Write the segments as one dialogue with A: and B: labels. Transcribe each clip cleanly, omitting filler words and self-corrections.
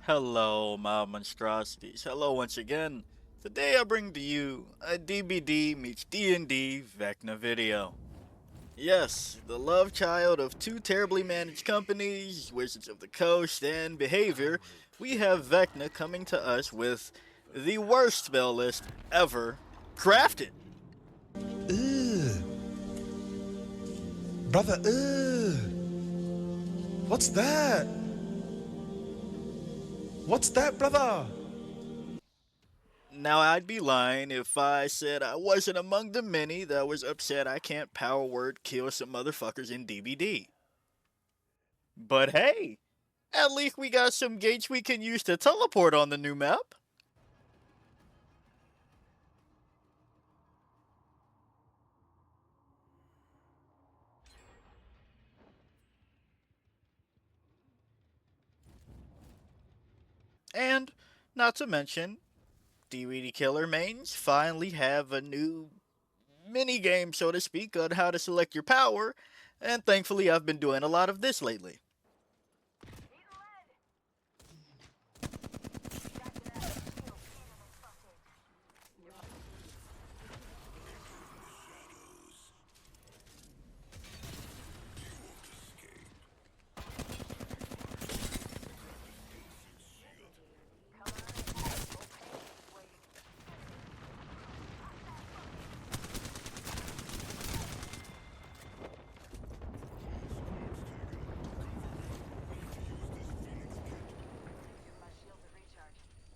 A: Hello, my monstrosities. Hello once again. Today I bring to you a DbD meets D&D Vecna video. Yes, the love child of two terribly managed companies, Wizards of the Coast and Behavior, we have Vecna coming to us with the worst spell list ever crafted.
B: Ugh. Brother, ugh. What's that? What's that, brother?
A: Now, I'd be lying if I said I wasn't among the many that was upset I can't power word kill some motherfuckers in DbD. But hey, at least we got some gates we can use to teleport on the new map. And, not to mention, DbD Killer mains finally have a new mini game, so to speak, on how to select your power, and thankfully I've been doing a lot of this lately.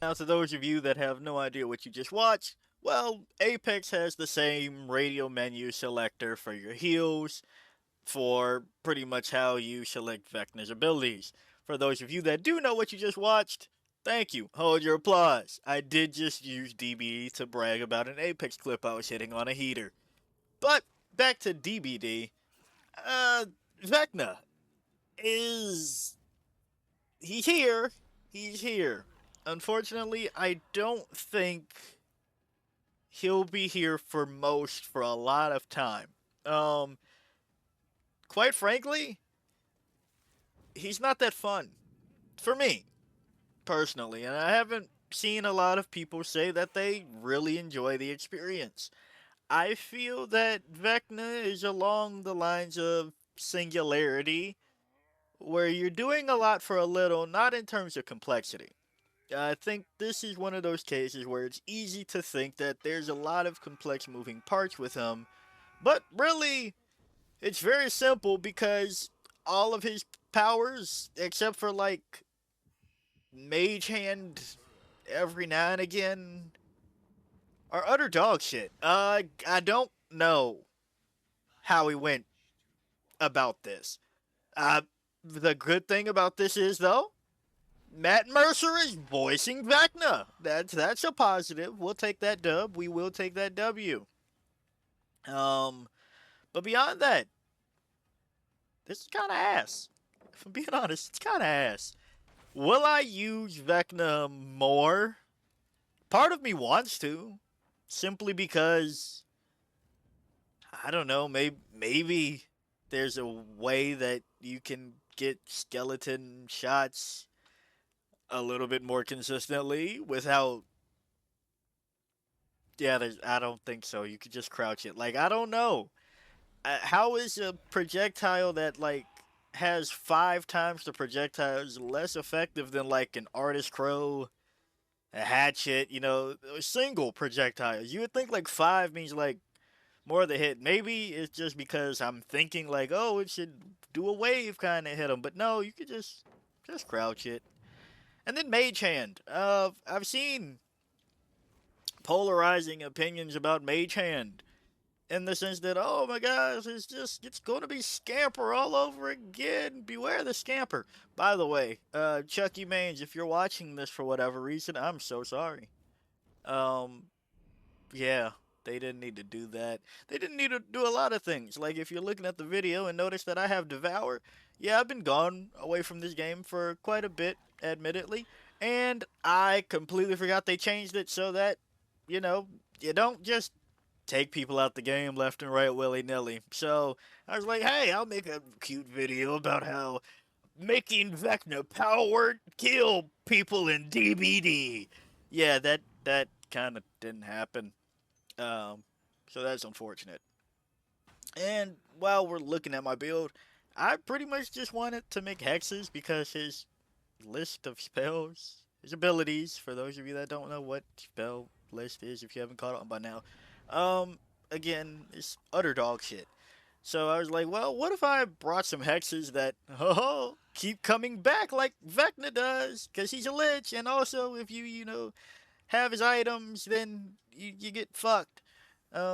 A: Now, to those of you that have no idea what you just watched, well, Apex has the same radio menu selector for your heals, for pretty much how you select Vecna's abilities. For those of you that do know what you just watched, thank you. Hold your applause. I did just use DBD to brag about an Apex clip I was hitting on a heater. But back to DBD. Uh, Vecna is he's here. He's here. Unfortunately, I don't think he'll be here for a lot of time. Um, quite frankly, he's not that fun for me personally, and I haven't seen a lot of people say that they really enjoy the experience. I feel that Vecna is along the lines of Singularity, where you're doing a lot for a little, not in terms of complexity. I think this is one of those cases where it's easy to think that there's a lot of complex moving parts with him, but really, it's very simple because all of his powers, except for like Mage Hand every now and again, are utter dog shit. I don't know how he went about this. Uh, the good thing about this is, though, Matt Mercer is voicing Vecna. That's a positive. We'll take that dub. We will take that W. Um, but beyond that, this is kind of ass. If I'm being honest, it's kind of ass. Will I use Vecna more? Part of me wants to, simply because I don't know. Maybe there's a way that you can get skeleton shots a little bit more consistently without. Yeah, I don't think so. You could just crouch it. Like, I don't know. How is a projectile that like has 5 times the projectiles less effective than like an artist crow, a hatchet? A single projectiles. You would think like 5 means like more of the hit. Maybe it's just because I'm thinking like, oh, it should do a wave kind of hit him. But no, you could just crouch it. And then Mage Hand. I've seen polarizing opinions about Mage Hand in the sense that, oh my gosh, it's going to be Scamper all over again. Beware the Scamper. By the way, Chucky Mange, if you're watching this for whatever reason, I'm so sorry. Um, yeah, they didn't need to do that. They didn't need to do a lot of things. Like, if you're looking at the video and notice that I have Devour, yeah, I've been gone away from this game for quite a bit, admittedly. And I completely forgot they changed it so that, you know, you don't just take people out the game left and right willy nilly. So I was like, hey, I'll make a cute video about how making Vecna powered kill people in DbD. Yeah, that kind of didn't happen. Um, so that's unfortunate. And while we're looking at my build, I pretty much just wanted to make hexes because his list of spells, his abilities, for those of you that don't know what spell list is, if you haven't caught on by now, um, again, it's utter dog shit. So I was like, well, what if I brought some hexes that keep coming back like Vecna does, because he's a lich, and also if you have his items, then you get fucked.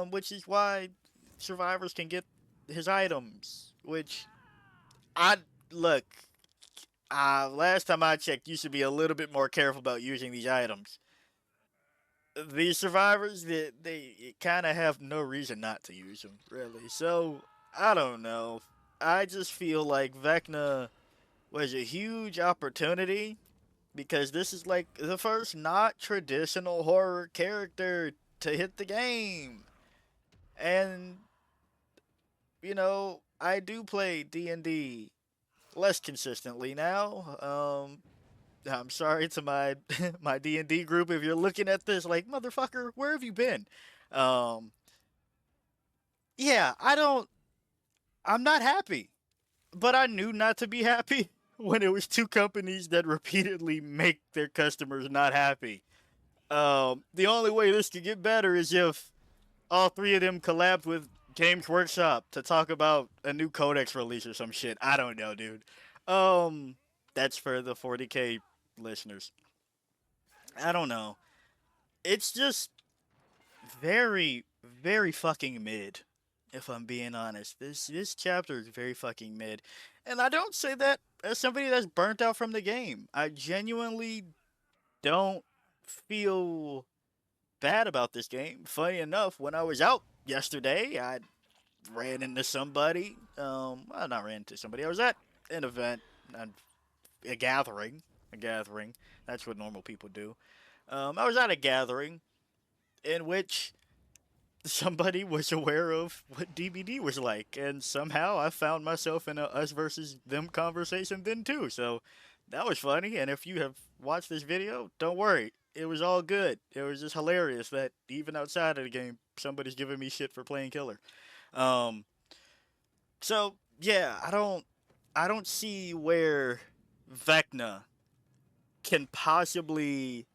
A: Which is why survivors can get his items. Which I look. Last time I checked, you should be a little bit more careful about using these items. These survivors, they kind of have no reason not to use them, really. So I don't know. I just feel like Vecna was a huge opportunity because this is like the first not traditional horror character to hit the game. And I do play D&D less consistently now. I'm sorry to my my D&D group if you're looking at this like, motherfucker, where have you been? Um yeah, I'm not happy. But I knew not to be happy when it was two companies that repeatedly make their customers not happy. The only way this could get better is if all three of them collabed with Games Workshop to talk about a new codex release or some shit. I don't know, dude. Um, that's for the 40K listeners. I don't know. It's just very, very fucking mid. If I'm being honest, this chapter is very fucking mid, and I don't say that as somebody that's burnt out from the game. I genuinely don't feel bad about this game. Funny enough, when I was out yesterday, I ran into somebody. Well, not ran into somebody. I was at an event, a gathering, a gathering. That's what normal people do. I was at a gathering in which somebody was aware of what DbD was like, and somehow I found myself in a us versus them conversation then too. So that was funny. And if you have watched this video, don't worry, it was all good. It was just hilarious that even outside of the game, somebody's giving me shit for playing killer. Um, so yeah, I don't see where Vecna can possibly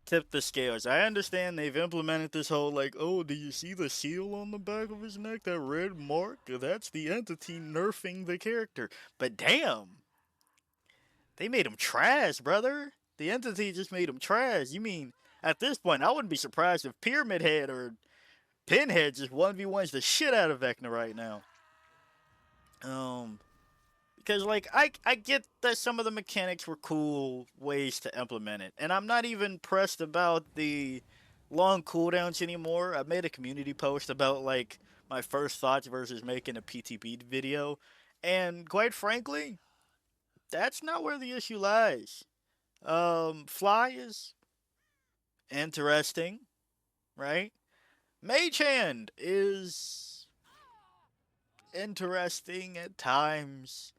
A: tip the scales. I understand they've implemented this whole like, oh, do you see the seal on the back of his neck? That red mark? That's the entity nerfing the character. But damn, they made him trash, brother. The entity just made him trash. You mean at this point, I wouldn't be surprised if Pyramid Head or Pinhead just 1v1s the shit out of Vecna right now. Um, because like I get that some of the mechanics were cool ways to implement it, and I'm not even pressed about the long cooldowns anymore. I made a community post about like my first thoughts versus making a PTB video, and quite frankly, that's not where the issue lies. Fly is interesting, right? Mage Hand is interesting at times.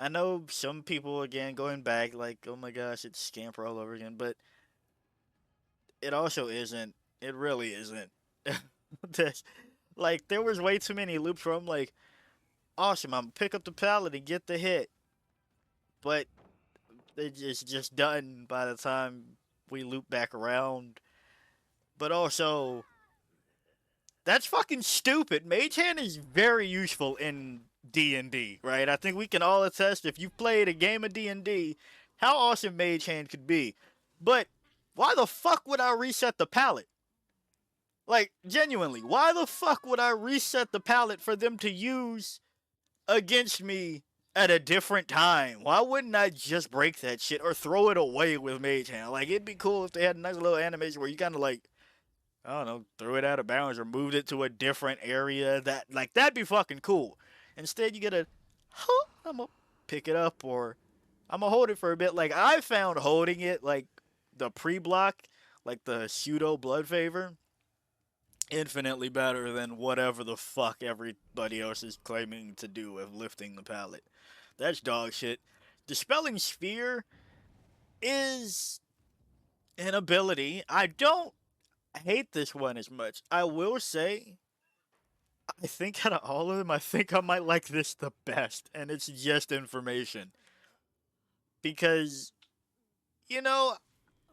A: I know some people again going back like, oh my gosh, it's Scamper all over again, but it also isn't. It really isn't. There's, like there was way too many loops where I'm like, awesome, I'm gonna pick up the pallet and get the hit, but it's just done by the time we loop back around. But also, that's fucking stupid. Mage Hand is very useful in D&D, right? I think we can all attest if you've played a game of D&D, how awesome Mage Hand could be. But why the fuck would I reset the palette? Like, genuinely, why the fuck would I reset the palette for them to use against me at a different time? Why wouldn't I just break that shit or throw it away with Mage Hand? Like, it'd be cool if they had a nice little animation where you kind of like, I don't know, threw it out of bounds or moved it to a different area. That'd be fucking cool. Instead, you get a, huh, I'm gonna pick it up or I'm gonna hold it for a bit. Like I found holding it, like the pre-block, like the pseudo blood favor, infinitely better than whatever the fuck everybody else is claiming to do of lifting the pallet. That's dog shit. Dispelling Sphere is an ability. I don't hate this one as much. I will say, I think out of all of them, I think I might like this the best, and it's just information. Because, you know,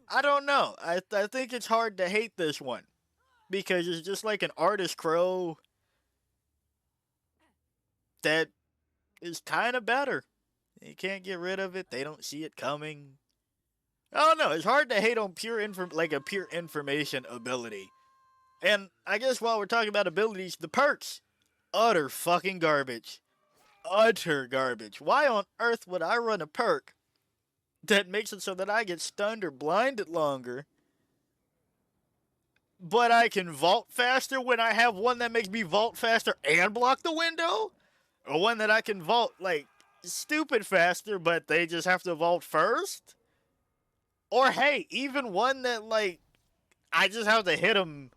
A: I don't know. I think it's hard to hate this one. Because it's just like an artist crow that is kind of better. You can't get rid of it. They don't see it coming. I don't know. It's hard to hate on like a pure information ability. And I guess while we're talking about abilities, the perks, utter fucking garbage. Utter garbage. Why on earth would I run a perk that makes it so that I get stunned or blinded longer, but I can vault faster when I have one that makes me vault faster and block the window? Or one that I can vault, like, stupid faster, but they just have to vault first? Or hey, even one that, like, I just have to hit them,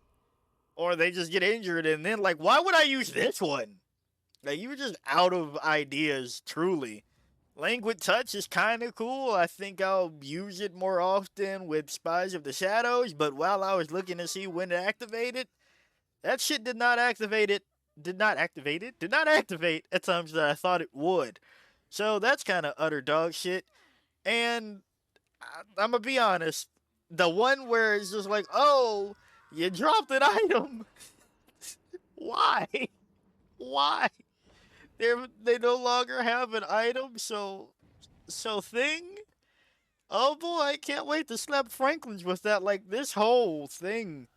A: or they just get injured, and then, like, why would I use this one? Like, you were just out of ideas, truly. Languid Touch is kind of cool. I think I'll use it more often with Spies of the Shadows, but while I was looking to see when to activate it, that shit did not activate it. Did not activate at times that I thought it would. So that's kind of utter dog shit. And I'm gonna be honest, the one where it's just like, oh, you dropped an item. Why? Why? They no longer have an item, so thing. Oh boy, I can't wait to slap Franklin's with that. Like this whole thing,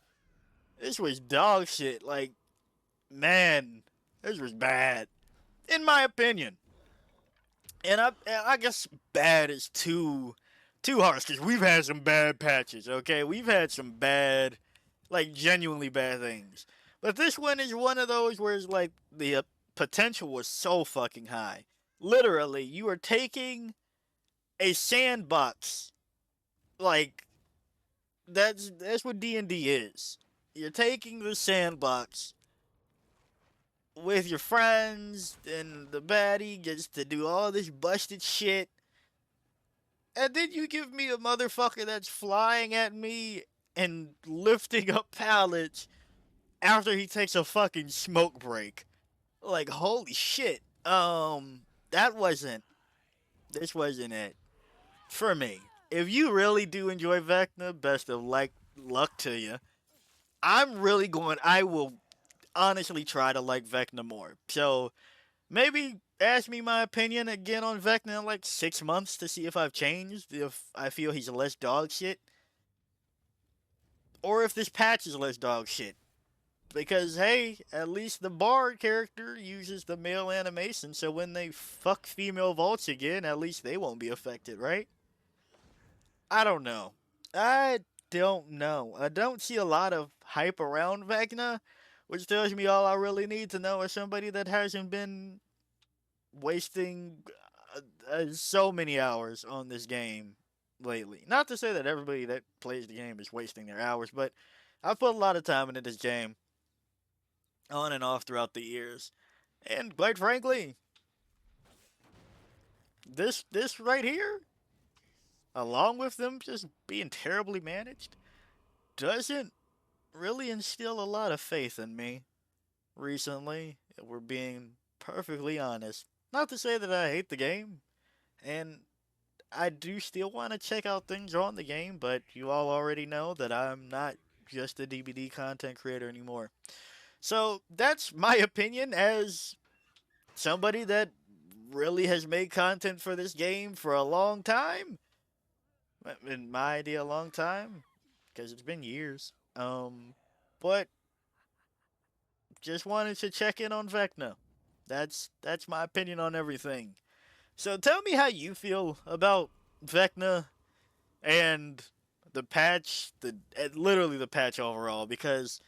A: this was dog shit. Like man, this was bad, in my opinion. And I guess bad is too harsh because we've had some bad patches. Okay, we've had some bad, like genuinely bad things. But this one is one of those where it's like the potential was so fucking high. Literally, you are taking a sandbox. Like that's what D&D is. You're taking the sandbox with your friends, and the baddie gets to do all this busted shit. And then you give me a motherfucker that's flying at me and lifting up pallets after he takes a fucking smoke break. Like, holy shit. That wasn't, this wasn't it. For me. If you really do enjoy Vecna, best of luck to you. I will honestly try to like Vecna more. So, maybe ask me my opinion again on Vecna in like 6 months to see if I've changed, if I feel he's less dog shit, or if this patch is less dog shit. Because hey, at least the Bard character uses the male animation, so when they fuck female vaults again, at least they won't be affected, right? I don't know. I don't know. I don't see a lot of hype around Vecna, which tells me all I really need to know is somebody that hasn't been wasting so many hours on this game lately. Not to say that everybody that plays the game is wasting their hours, but I've put a lot of time into this game on and off throughout the years. And quite frankly, this right here, along with them just being terribly managed, doesn't really instill a lot of faith in me recently, if we're being perfectly honest. Not to say that I hate the game, and I do still want to check out things on the game, but you all already know that I'm not just a DbD content creator anymore. So that's my opinion as somebody that really has made content for this game for a long time. In my idea, a long time, because it's been years. But just wanted to check in on Vecna. That's my opinion on everything. So tell me how you feel about Vecna and the patch, literally the patch overall, because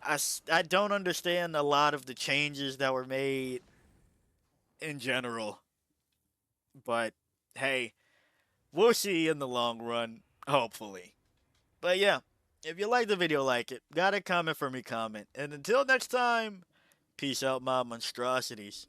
A: I don't understand a lot of the changes that were made in general. But hey, we'll see in the long run, hopefully. But yeah, if you like the video, like it. Got a comment for me, comment. And until next time, peace out, my monstrosities.